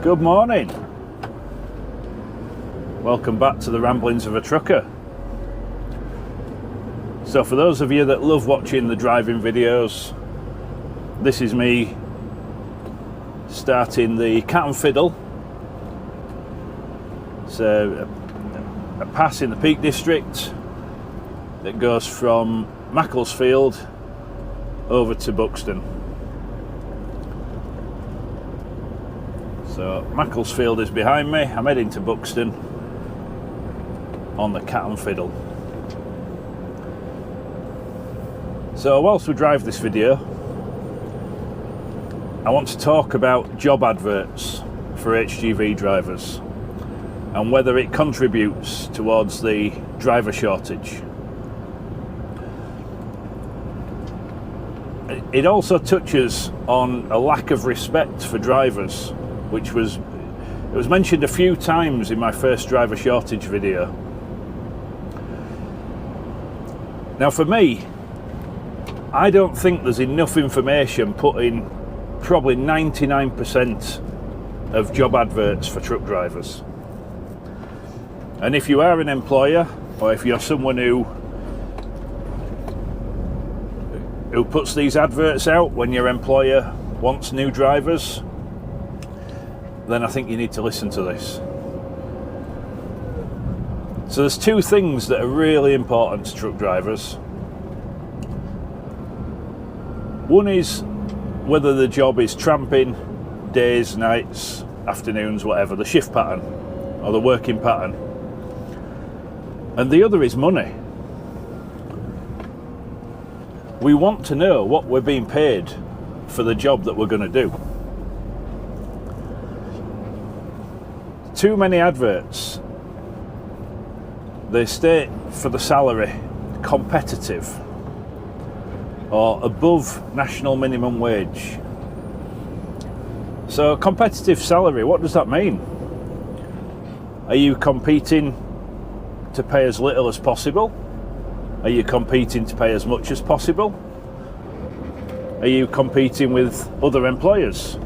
Good morning. Welcome back to the Ramblings of a Trucker. So for those of you that love watching the driving videos, this is me starting the Cat and Fiddle. It's a pass in the Peak District that goes from Macclesfield over to Buxton. So Macclesfield is behind me. I'm heading to Buxton on the Cat and Fiddle. So whilst we drive this video, I want to talk about job adverts for HGV drivers and whether it contributes towards the driver shortage. It also touches on a lack of respect for drivers, which was mentioned a few times in my first driver shortage video. Now for me, I don't think there's enough information put in probably 99% of job adverts for truck drivers. And if you are an employer, or if you're someone who puts these adverts out when your employer wants new drivers, then I think you need to listen to this. So there's two things that are really important to truck drivers. One is whether the job is tramping, days, nights, afternoons, whatever, the shift pattern or the working pattern. And the other is money. We want to know what we're being paid for the job that we're going to do. Too many adverts, they state for the salary competitive or above national minimum wage. So competitive salary, what does that mean? Are you competing to pay as little as possible? Are you competing to pay as much as possible? Are you competing with other employers?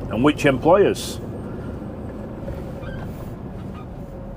And which employers?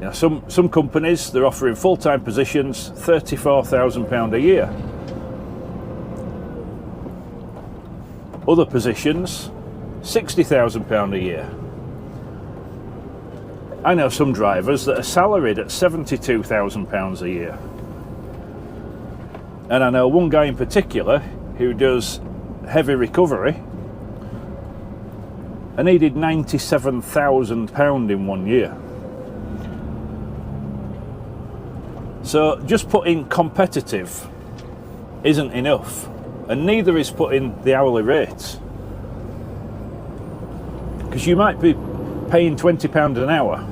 You know, some companies, they're offering full-time positions, £34,000 a year. Other positions, £60,000 a year. I know some drivers that are salaried at £72,000 a year. And I know one guy in particular who does heavy recovery, and he did £97,000 in 1 year. So just putting competitive isn't enough, and neither is putting the hourly rate. Because you might be paying £20 an hour,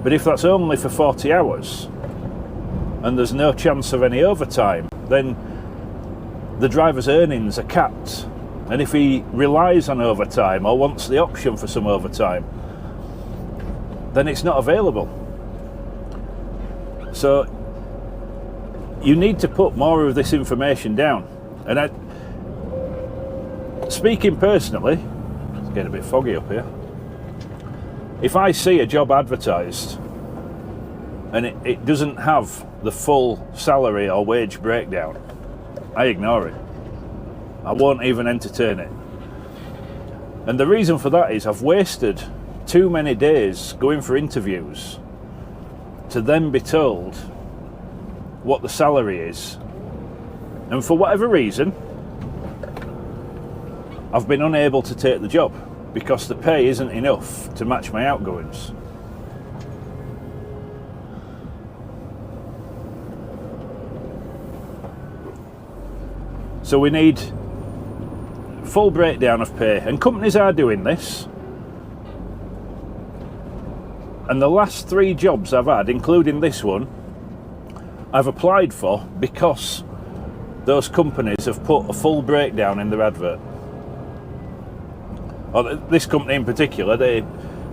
but if that's only for 40 hours and there's no chance of any overtime, then the driver's earnings are capped. And if he relies on overtime or wants the option for some overtime, then it's not available. So you need to put more of this information down. And speaking personally, it's getting a bit foggy up here. If I see a job advertised and it doesn't have the full salary or wage breakdown, I ignore it. I won't even entertain it. And the reason for that is I've wasted too many days going for interviews to then be told what the salary is, and for whatever reason I've been unable to take the job because the pay isn't enough to match my outgoings. So we need full breakdown of pay, and companies are doing this. And the last 3 jobs I've had, including this one, I've applied for because those companies have put a full breakdown in their advert. Or this company in particular,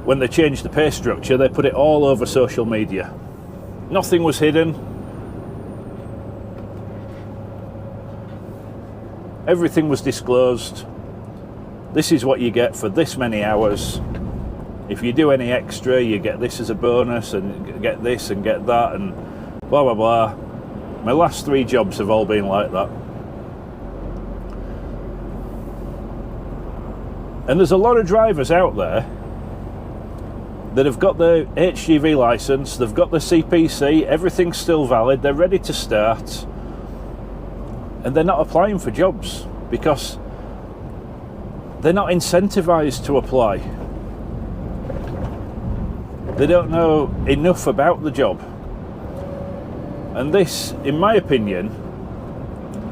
when they changed the pay structure, they put it all over social media. Nothing was hidden. Everything was disclosed. this is what you get for this many hours. If you do any extra, you get this as a bonus, and get this and get that, and blah blah blah. My last 3 jobs have all been like that. And there's a lot of drivers out there that have got their HGV licence, they've got their CPC, everything's still valid, they're ready to start, and they're not applying for jobs because they're not incentivised to apply. They don't know enough about the job. And this, in my opinion,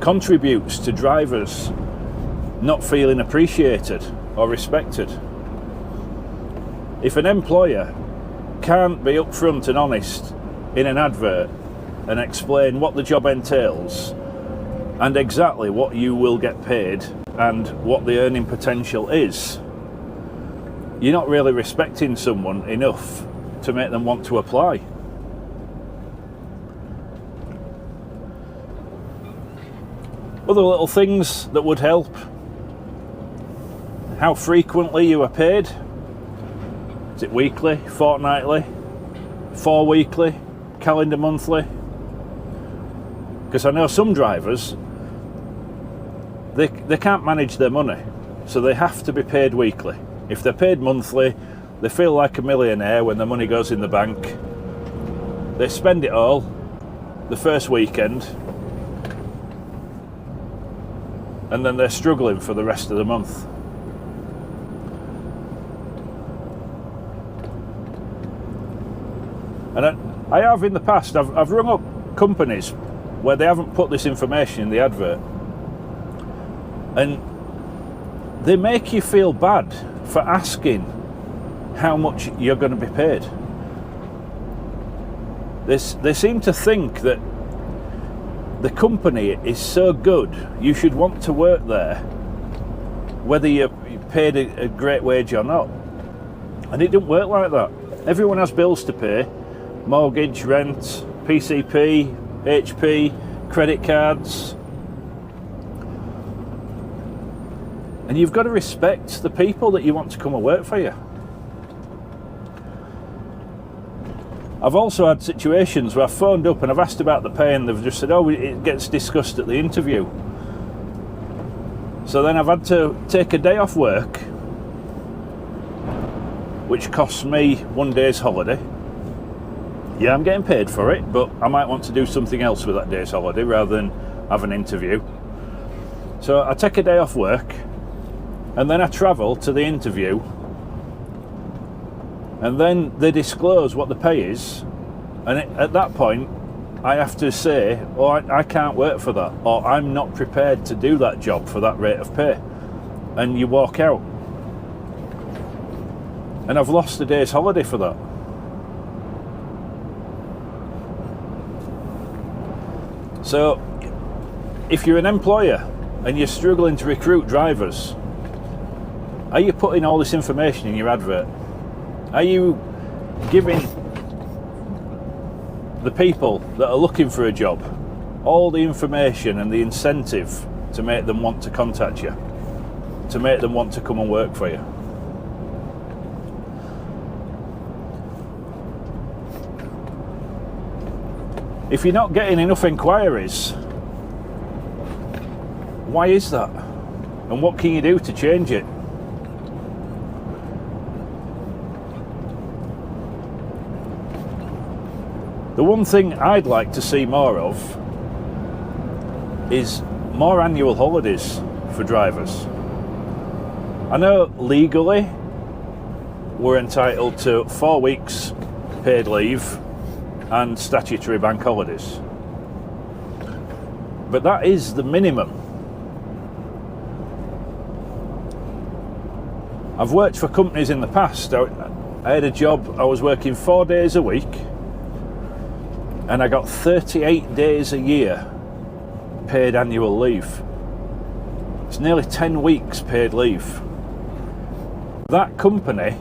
contributes to drivers not feeling appreciated or respected. If an employer can't be upfront and honest in an advert and explain what the job entails and exactly what you will get paid and what the earning potential is, you're not really respecting someone enough to make them want to apply. Other little things that would help: how frequently you are paid. Is it weekly, fortnightly, 4 weekly, calendar monthly? Because I know some drivers, they can't manage their money, so they have to be paid weekly. If they're paid monthly, they feel like a millionaire when their money goes in the bank. They spend it all the first weekend, and then they're struggling for the rest of the month. And I have in the past, I've rung up companies where they haven't put this information in the advert, and they make you feel bad for asking how much you're going to be paid. They seem to think that the company is so good, you should want to work there, whether you're paid a great wage or not. And it doesn't work like that. Everyone has bills to pay: mortgage, rent, PCP, HP, credit cards. And you've got to respect the people that you want to come and work for you. I've also had situations where I've phoned up and I've asked about the pay, and they've just said, oh, it gets discussed at the interview. So then I've had to take a day off work, which costs me 1 day's holiday. Yeah, I'm getting paid for it, but I might want to do something else with that day's holiday rather than have an interview. So I take a day off work, and then I travel to the interview, and then they disclose what the pay is, and at that point I have to say, oh, I can't work for that, or I'm not prepared to do that job for that rate of pay, and you walk out. And I've lost a day's holiday for that. So if you're an employer and you're struggling to recruit drivers, are you putting all this information in your advert? Are you giving the people that are looking for a job all the information and the incentive to make them want to contact you, to make them want to come and work for you? If you're not getting enough inquiries, why is that? And what can you do to change it? The one thing I'd like to see more of is more annual holidays for drivers. I know legally we're entitled to 4 weeks paid leave and statutory bank holidays, but that is the minimum. I've worked for companies in the past. I had a job, I was working 4 days a week, and I got 38 days a year paid annual leave. It's nearly 10 weeks paid leave. That company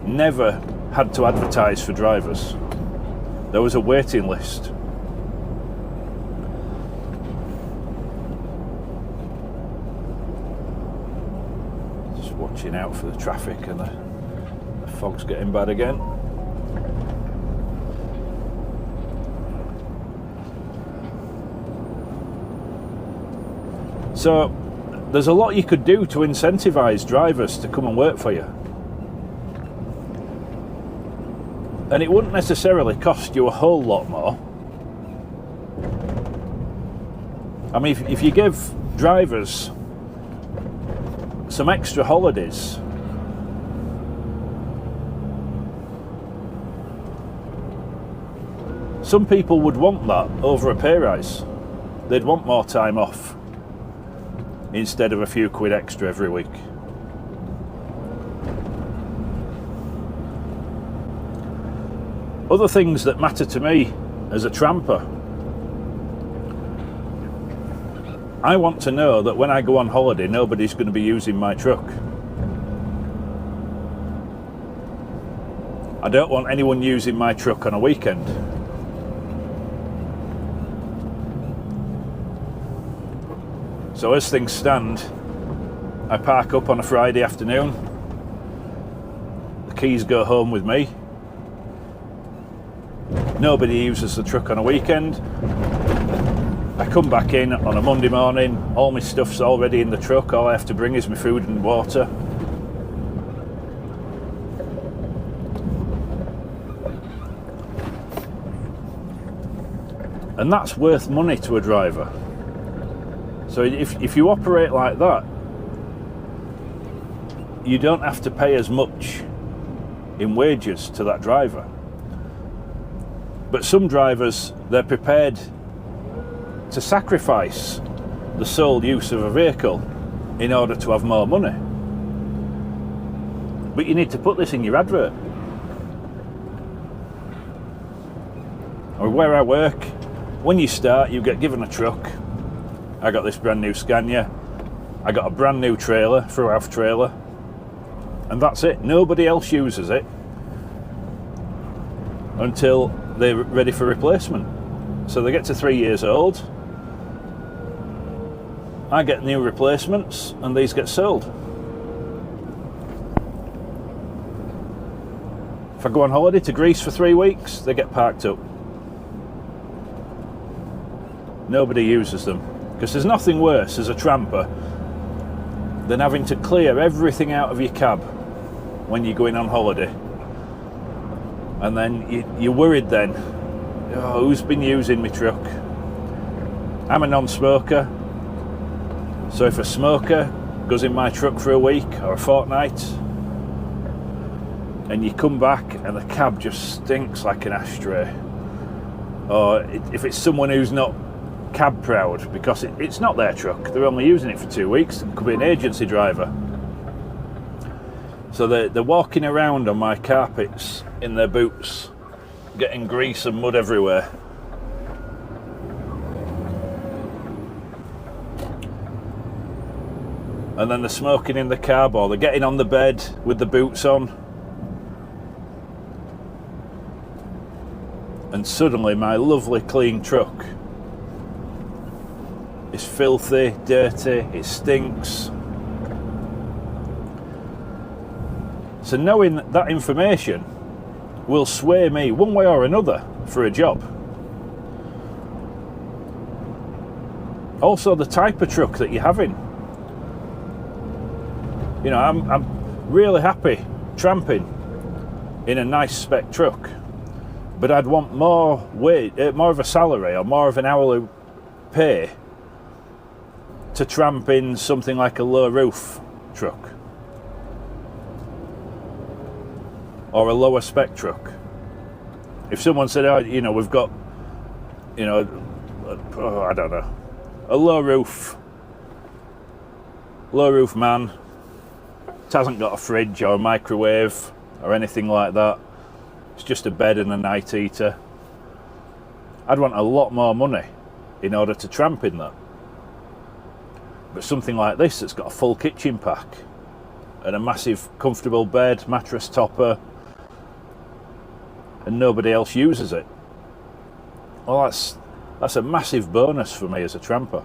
never had to advertise for drivers. There was a waiting list. watching out for the traffic, and the fog's getting bad again. So there's a lot you could do to incentivise drivers to come and work for you. And it wouldn't necessarily cost you a whole lot more. I mean, if you give drivers some extra holidays, some people would want that over a pay rise. They'd want more time off instead of a few quid extra every week. Other things that matter to me as a tramper, I want to know that when I go on holiday, nobody's going to be using my truck. I don't want anyone using my truck on a weekend. So as things stand, I park up on a Friday afternoon, the keys go home with me, nobody uses the truck on a weekend, I come back in on a Monday morning, all my stuff's already in the truck, all I have to bring is my food and water. And that's worth money to a driver. So if you operate like that, you don't have to pay as much in wages to that driver. But some drivers, they're prepared to sacrifice the sole use of a vehicle in order to have more money. But you need to put this in your advert. Or where I work, when you start, you get given a truck. I got this brand new Scania, I got a brand new trailer, through-house trailer, and that's it. Nobody else uses it until they're ready for replacement. So they get to 3 years old, I get new replacements, and these get sold. If I go on holiday to Greece for 3 weeks, they get parked up. Nobody uses them. Because there's nothing worse as a tramper than having to clear everything out of your cab when you're going on holiday. And then you're worried then, oh, who's been using my truck? I'm a non-smoker, so if a smoker goes in my truck for a week or a fortnight, and you come back and the cab just stinks like an ashtray, or if it's someone who's not cab proud because it's not their truck, they're only using it for 2 weeks, it could be an agency driver, so they're walking around on my carpets in their boots, getting grease and mud everywhere. And then they're smoking in the cab, or they're getting on the bed with the boots on, and suddenly my lovely clean truck is filthy, dirty, it stinks. So knowing that information will sway me one way or another for a job. Also the type of truck that you're having. You know, I'm really happy tramping in a nice spec truck, but I'd want more of a salary or more of an hourly pay to tramp in something like a low roof truck or a lower spec truck. If someone said, oh, you know, we've got, you know, I don't know, a low roof man, it hasn't got a fridge or a microwave or anything like that, it's just a bed and a night heater, I'd want a lot more money in order to tramp in that. But something like this that's got a full kitchen pack and a massive comfortable bed, mattress topper, and nobody else uses it, well, that's a massive bonus for me as a tramper.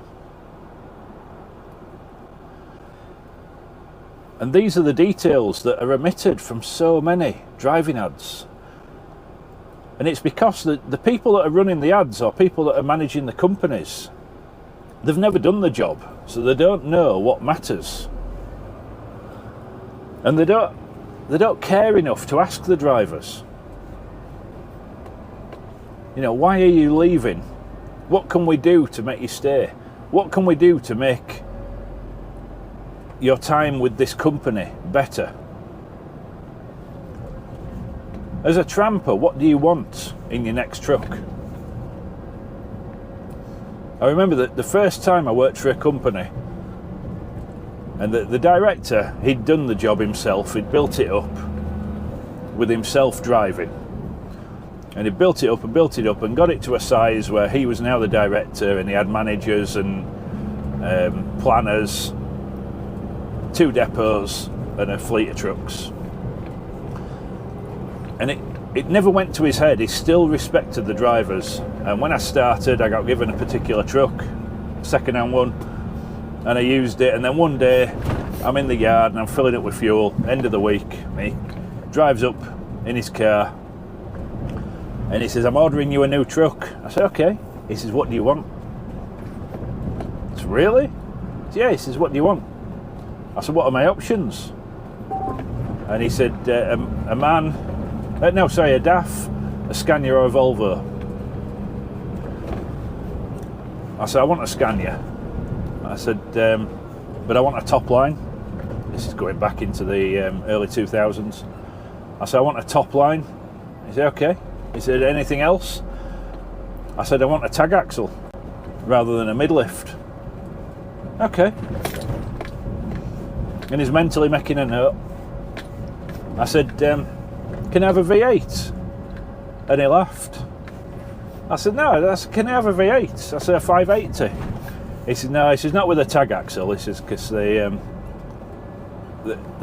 And these are the details that are omitted from so many driving ads. And it's because the people that are running the ads, or people that are managing the companies, they've never done the job, so they don't know what matters. And they don't care enough to ask the drivers, you know, why are you leaving? What can we do to make you stay? What can we do to make your time with this company better? As a tramper, what do you want in your next truck? I remember that the first time I worked for a company, and the director, he'd done the job himself, he'd built it up with himself driving. And he built it up and got it to a size where he was now the director, and he had managers and planners, 2 depots and a fleet of trucks. And it never went to his head. He still respected the drivers. And when I started, I got given a particular truck, a second-hand one, and I used it. And then one day, I'm in the yard and I'm filling it with fuel, end of the week. He drives up in his car and he says, I'm ordering you a new truck. I said, okay. He says, what do you want? I said, really? I said, yeah. He says, what do you want? I said, what are my options? And he said, a DAF, a Scania or a Volvo. I said, I want a Scania. I said, but I want a top line. This is going back into the early 2000s. I said, I want a top line. He said, okay. He said, anything else? I said, I want a tag axle rather than a mid-lift. Okay. And he's mentally making a note. I said, can I have a V8? And he laughed. I said, no, can I have a V8? I said, a 580. He said, no, he says, not with a tag axle. He says, because the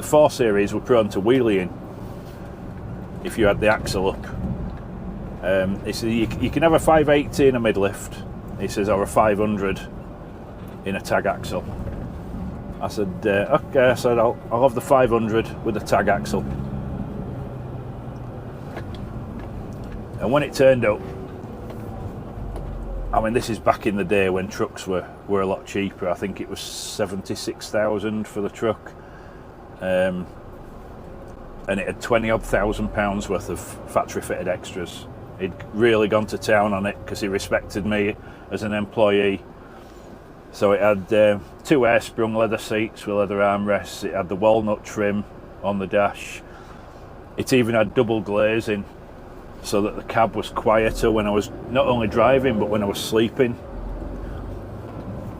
4 Series were prone to wheeling if you had the axle up. He said, you can have a 580 in a mid-lift. He says, or a 500 in a tag axle. I said, okay. I said, I'll have the 500 with a tag axle. And when it turned up, I mean, this is back in the day when trucks were a lot cheaper. I think it was 76,000 for the truck, and it had 20-odd thousand pounds worth of factory-fitted extras. He'd really gone to town on it because he respected me as an employee. So it had 2 air-sprung leather seats with leather armrests. It had the walnut trim on the dash. It even had double glazing, so that the cab was quieter when I was not only driving but when I was sleeping.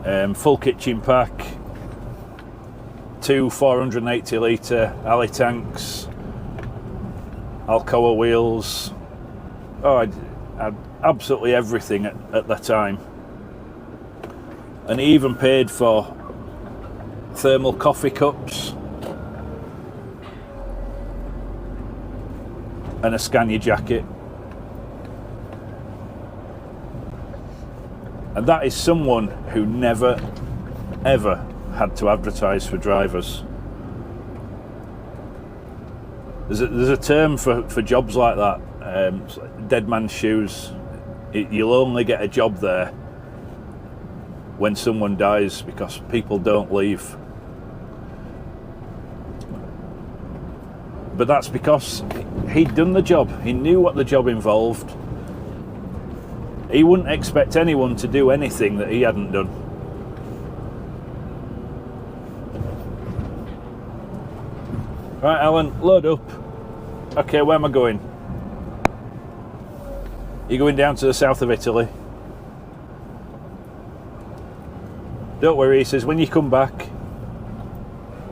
Full kitchen pack, 2 480 litre alley tanks, Alcoa wheels. Oh, I had absolutely everything at the time. And he even paid for thermal coffee cups and a Scania jacket. And that is someone who never, ever had to advertise for drivers. There's a term for jobs like that, dead man's shoes. You'll only get a job there when someone dies, because people don't leave. But that's because he'd done the job. He knew what the job involved. He wouldn't expect anyone to do anything that he hadn't done. Right, Alan, load up. Okay, where am I going? You're going down to the south of Italy. Don't worry, he says, when you come back,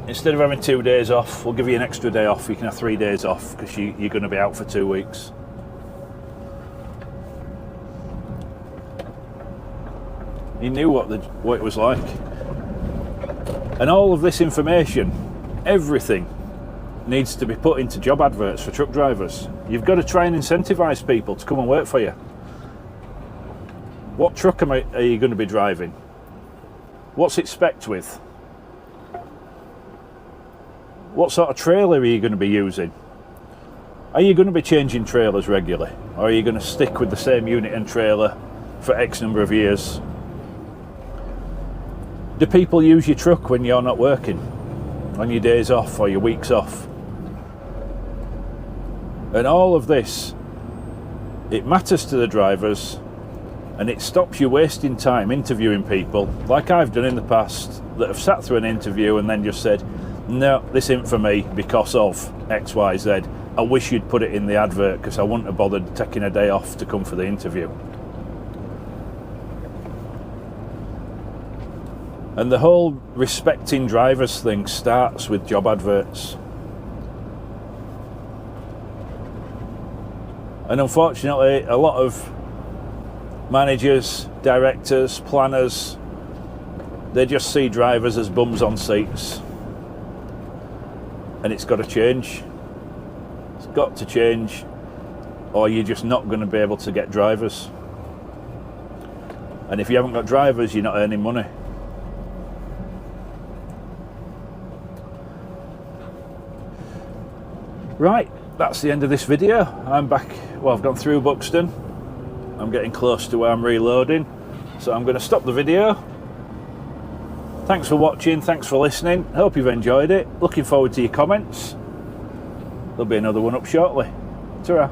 instead of having 2 days off, we'll give you an extra day off. You can have 3 days off because you're going to be out for 2 weeks. He knew what it was like. And all of this information, everything, needs to be put into job adverts for truck drivers. You've got to try and incentivise people to come and work for you. What truck are you going to be driving? What's it spec'd with? What sort of trailer are you going to be using? Are you going to be changing trailers regularly? Or are you going to stick with the same unit and trailer for X number of years? Do people use your truck when you're not working? On your days off or your weeks off? And all of this, it matters to the drivers, and it stops you wasting time interviewing people, like I've done in the past, that have sat through an interview and then just said, no, this isn't for me because of X, Y, Z. I wish you'd put it in the advert because I wouldn't have bothered taking a day off to come for the interview. And the whole respecting drivers thing starts with job adverts. And unfortunately, a lot of managers, directors, planners, they just see drivers as bums on seats. And it's got to change. It's got to change, or you're just not going to be able to get drivers. And if you haven't got drivers, you're not earning money. Right, that's the end of this video. I'm back, well, I've gone through Buxton. I'm getting close to where I'm reloading, so I'm going to stop the video. Thanks for watching, thanks for listening. Hope you've enjoyed it. Looking forward to your comments. There'll be another one up shortly. Ta-ra.